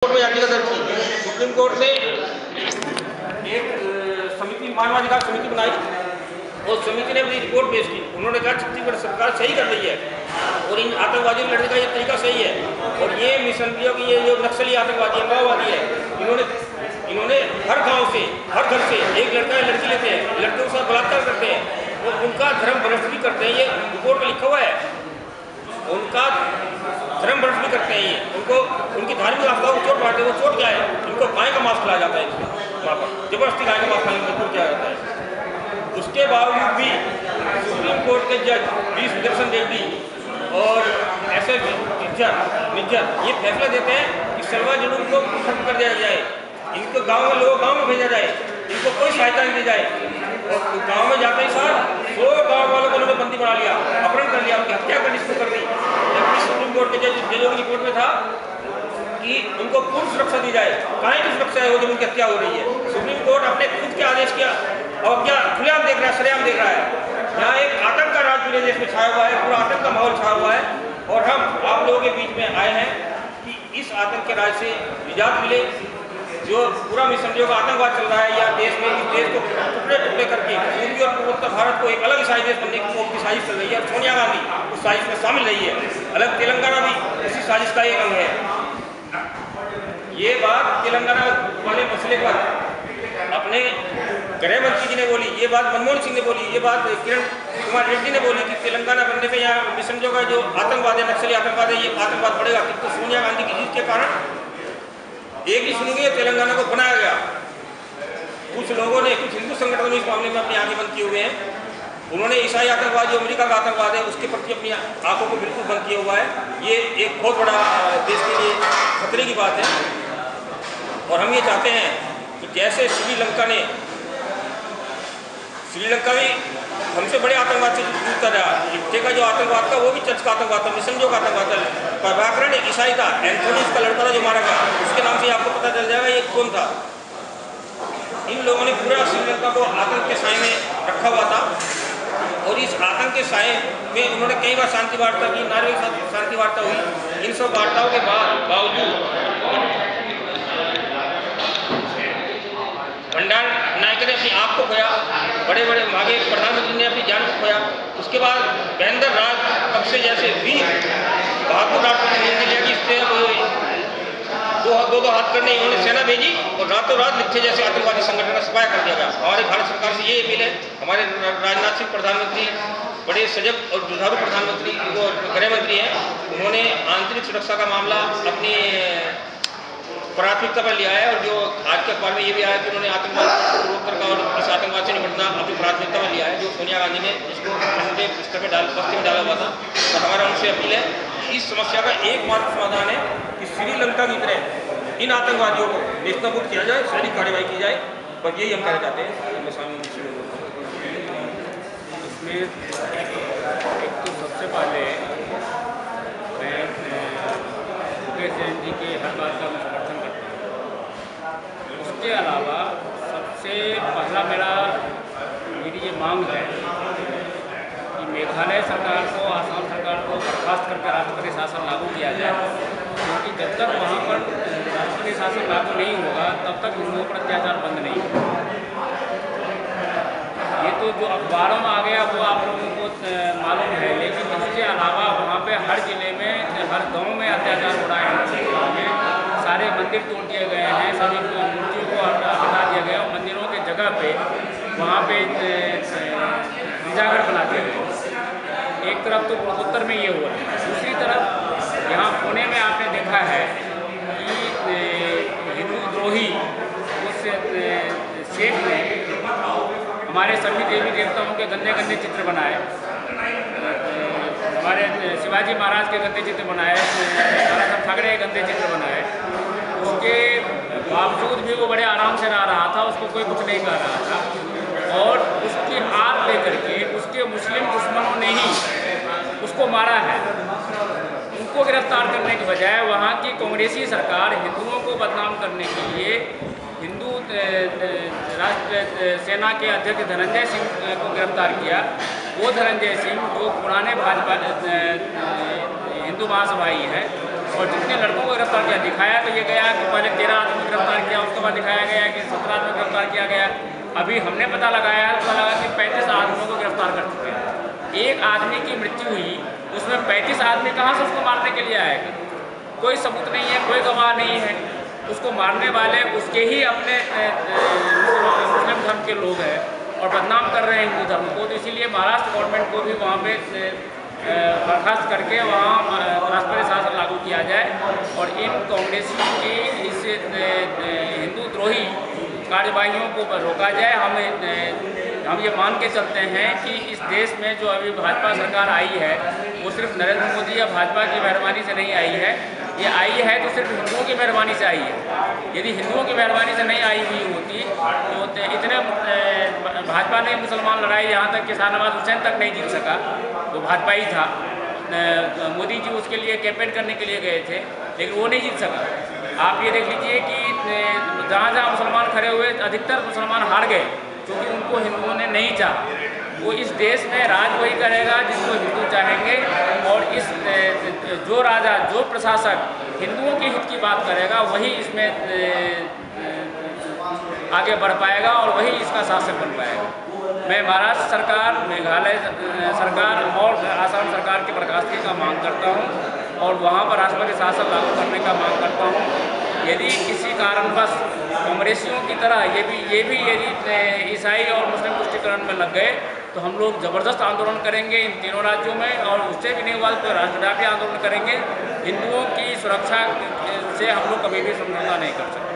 Court में याचिका दर्ज की। सुप्रीम कोर्ट ने एक समिति, मानवाधिकार समिति बनाई और समिति ने अपनी रिपोर्ट पेश की। उन्होंने कहा छत्तीसगढ़ सरकार सही कर रही है और इन आतंकवादियों को लड़ने का ये तरीका सही है। और ये मिशनरियों की, ये जो नक्सली आतंकवादी है, माओवादी है, इन्होंने हर गांव से, हर घर से एक लड़का या लड़की लेते हैं, लड़कों के साथ बलात्कार करते हैं और उनका धर्म भ्रष्ट भी करते हैं। ये रिपोर्ट में लिखा हुआ है, उनका धर्म भ्रष्ट भी करते हैं। ये उनको उनकी धार्मिक आस्थाओं को चोट मारते हैं। वो चोट क्या है? इनको गाय का मांस खिलाया जाता है, वहाँ पर जबरदस्ती गाय का मांस खाने को मजबूर किया जाता है। उसके बावजूद भी सुप्रीम कोर्ट के जज बी सुदर्शन रेड्डी और SS निज्जर ये फैसला देते हैं कि सलवा जुलूम को खत्म कर दिया जाए, इनको गाँव में लोगों गाँव में भेजा जाए, इनको कोई सहायता नहीं दी जाए। और गाँव में जाते ही साथ 100 गाँव वालों को उन्होंने बंदी बना लिया, अपहरण कर लिया, उनकी हत्या करनी शुरू कर दी। जबकि सुप्रीम कोर्ट के जजों की रिपोर्ट में था कि उनको पूर्ण सुरक्षा दी जाए। कहाँ की सुरक्षा है वो जब उनकी हत्या हो रही है? सुप्रीम कोर्ट अपने खुद के आदेश किया और क्या खुलेआम देख रहा है, सरेआम देख रहा है। यहाँ एक आतंक का राज पूरे देश में छाया हुआ है, पूरा आतंक का माहौल छाया हुआ है और हम आप लोगों के बीच में आए हैं कि इस आतंक के राज से निजात मिले। जो पूरा मिशनरियों का आतंकवाद चल रहा है या देश में, इस देश को टुकड़े टुकड़े करके पूर्वी और पूर्वोत्तर भारत को एक अलग ईसाई देश बनने की साजिश चल रही है। सोनिया गांधी उस साजिश में शामिल रही है। अलग तेलंगाना भी उसी साजिश का एक अंग है। ये बात तेलंगाना वाले मसले पर अपने गृह मंत्री जी ने बोली, ये बात मनमोहन सिंह ने बोली, ये बात किरण कुमार रेड्डी ने बोली कि तेलंगाना बनने पे यहाँ मिशनरियों का जो आतंकवाद है, नक्सली आतंकवाद है, ये आतंकवाद बढ़ेगा। किंतु सोनिया गांधी की जीत के कारण एक ही सुनिए तेलंगाना को बनाया गया। कुछ लोगों ने, कुछ हिंदू संगठनों ने इस मामले में अपनी आंखें बंद किए हुए हैं। उन्होंने ईसाई आतंकवाद जो अमेरिका का आतंकवाद है उसके प्रति अपनी आंखों को बिल्कुल बंद किया हुआ है। ये एक बहुत बड़ा देश के लिए खतरे की बात है। और हम ये चाहते हैं कि जैसे श्रीलंका भी हमसे बड़े आतंकवाद से जूझता रहा। इफ्ते का जो आतंकवाद था वो भी चर्च का आतंकवाद था, मिशनरियों का आतंकवाद था। प्रभाकरण एक ईसाई था, एंथोनी उसका लड़का था जो मारा गया, उसके नाम से आपको पता चल जाएगा ये कौन था। इन लोगों ने पूरा श्रीलंका को आतंक के साए में रखा हुआ था और इस आतंक के साए में उन्होंने कई बार शांति वार्ता की, नारे के साथ शांति वार्ता हुई। इन सब वार्ताओं के बावजूद भंडार नायक ने अपनी आँख को खोया, बड़े बड़े मागे प्रधानमंत्री ने अपनी जान को खोया। उसके बाद महेंद्र राजपक्षे जैसे वीर बहादुर राष्ट्रपति ने निर्णय लिया कि इससे दो हाथ करने उन्होंने सेना भेजी और रातों रात लिखे जैसे आतंकवादी संगठन का सफाया कर दिया गया। हमारे भारत सरकार से ये अपील है, हमारे राजनाथ सिंह प्रधानमंत्री बड़े सजग और जुझारू प्रधानमंत्री वो गृह मंत्री हैं, उन्होंने आंतरिक सुरक्षा का मामला अपनी प्राथमिकता पर लिया है। और जो आज के अखबार में ये भी आया कि उन्होंने आतंकवाद पूर्वोत्तर का और इस आतंकवाद से निपटना अपनी प्राथमिकता में लिया है, जो सोनिया गांधी ने इसको ठंडे स्तर पर बस्ती में डाला हुआ था। तो हमारा उनसे अपील है कि इस समस्या का एकमात्र समाधान है कि श्रीलंका की तरह इन आतंकवादियों को नेस्तनाबूद किया जाए, सैनिक कार्रवाई की जाए। बस यही हम कहना चाहते हैं। इसमें एक तो सबसे पहले मैं मुकेश जैन जी के हर बात का मैं समर्थन करता हूँ। उसके अलावा सबसे पहला मेरी ये मांग है कि मेघालय सरकार को, आसाम सरकार को बर्खास्त करके राष्ट्रपति शासन लागू किया जाए, क्योंकि जब तक वहाँ पर राष्ट्रपति शासन लागू नहीं होगा तब तक हिंदुओं पर अत्याचार बंद नहीं होगा। ये तो जो अखबारों में आ गया वो आप लोगों को मालूम है, लेकिन इसके अलावा वहाँ पे हर जिले में, हर गांव में अत्याचार हो रहा है। सारे मंदिर तोड़ दिए गए हैं, सभी मूर्तियों को हटा दिया गया और मंदिरों के जगह पे वहाँ पे गिरजाघर बना दिया गया। एक तरफ तो पूर्वोत्तर में ये हुआ है, दूसरी तरफ यहाँ पुणे में आपने देखा है कि हिंदू द्रोही उस सेठ ने हमारे सभी देवी देवताओं के गंदे गंदे चित्र बनाए, हमारे शिवाजी महाराज के गंदे चित्र बनाए, नाना साहब ठाकरे के गंदे चित्र बनाए। उसके बावजूद भी वो बड़े आराम से रह रहा था, उसको कोई कुछ नहीं कह रहा था। और उसकी हार लेकर के उसके मुस्लिम दुश्मनों ने ही उसको मारा है। उनको गिरफ्तार करने के बजाय वहाँ की कांग्रेसी सरकार हिंदुओं को बदनाम करने के लिए हिंदू राष्ट्र सेना के अध्यक्ष धनंजय सिंह को गिरफ्तार किया। वो धनंजय सिंह जो पुराने भाजपा हिंदू महासभाई है और जितने लड़कों को गिरफ्तार किया, दिखाया तो ये गया कि पहले 13 आदमी को गिरफ्तार किया, उसके बाद दिखाया गया कि 17 आदमी को गिरफ्तार किया गया। अभी हमने पता लगाया कि 35 आदमियों को गिरफ्तार कर चुके हैं। एक आदमी की मृत्यु हुई, उसमें 35 आदमी कहाँ से उसको मारने के लिए आएगा? कोई सबूत नहीं है, कोई गवाह नहीं है। उसको मारने वाले उसके ही अपने मुस्लिम धर्म के लोग हैं और बदनाम कर रहे हैं हिंदू धर्म को। तो इसीलिए महाराष्ट्र गवर्नमेंट को भी वहाँ पे बर्खास्त करके वहाँ राष्ट्रपति शासन लागू किया जाए और इन कांग्रेसियों की इस हिंदू द्रोही कार्यवाहियों को रोका जाए। हम ये मान के चलते हैं कि इस देश में जो अभी भाजपा सरकार आई है वो सिर्फ नरेंद्र मोदी या भाजपा की मेहरबानी से नहीं आई है। ये आई है तो सिर्फ हिंदुओं की मेहरबानी से आई है। यदि हिंदुओं की मेहरबानी से नहीं आई हुई होती तो इतने भाजपा ने मुसलमान लड़ाई, यहाँ तक कि शाहनवाज हुसैन तक नहीं जीत सका, वो भाजपा ही था। मोदी जी उसके लिए कैंपेन करने के लिए गए थे लेकिन वो नहीं जीत सका। आप ये देख लीजिए कि जहाँ जहाँ मुसलमान खड़े हुए अधिकतर मुसलमान हार गए क्योंकि उनको हिंदुओं ने नहीं चाहा। वो इस देश में राज वही करेगा जिसको हिंदू चाहेंगे और इस जो राजा जो प्रशासक हिंदुओं के हित की बात करेगा वही इसमें आगे बढ़ पाएगा और वही इसका शासक बन पाएगा। मैं महाराष्ट्र सरकार, मेघालय सरकार और आसाम सरकार की बर्खास्तगी का मांग करता हूँ और वहाँ पर राष्ट्रपति शासन लागू करने का मांग करता हूँ। यदि किसी कारणवश कांग्रेसियों की तरह ये भी यदि ईसाई और मुस्लिम तुष्टीकरण में लग गए तो हम लोग ज़बरदस्त आंदोलन करेंगे इन तीनों राज्यों में और उससे भी नहीं हुआ तो राष्ट्रव्यापी आंदोलन करेंगे। हिंदुओं की सुरक्षा से हम लोग कभी भी समझौता नहीं कर सकते।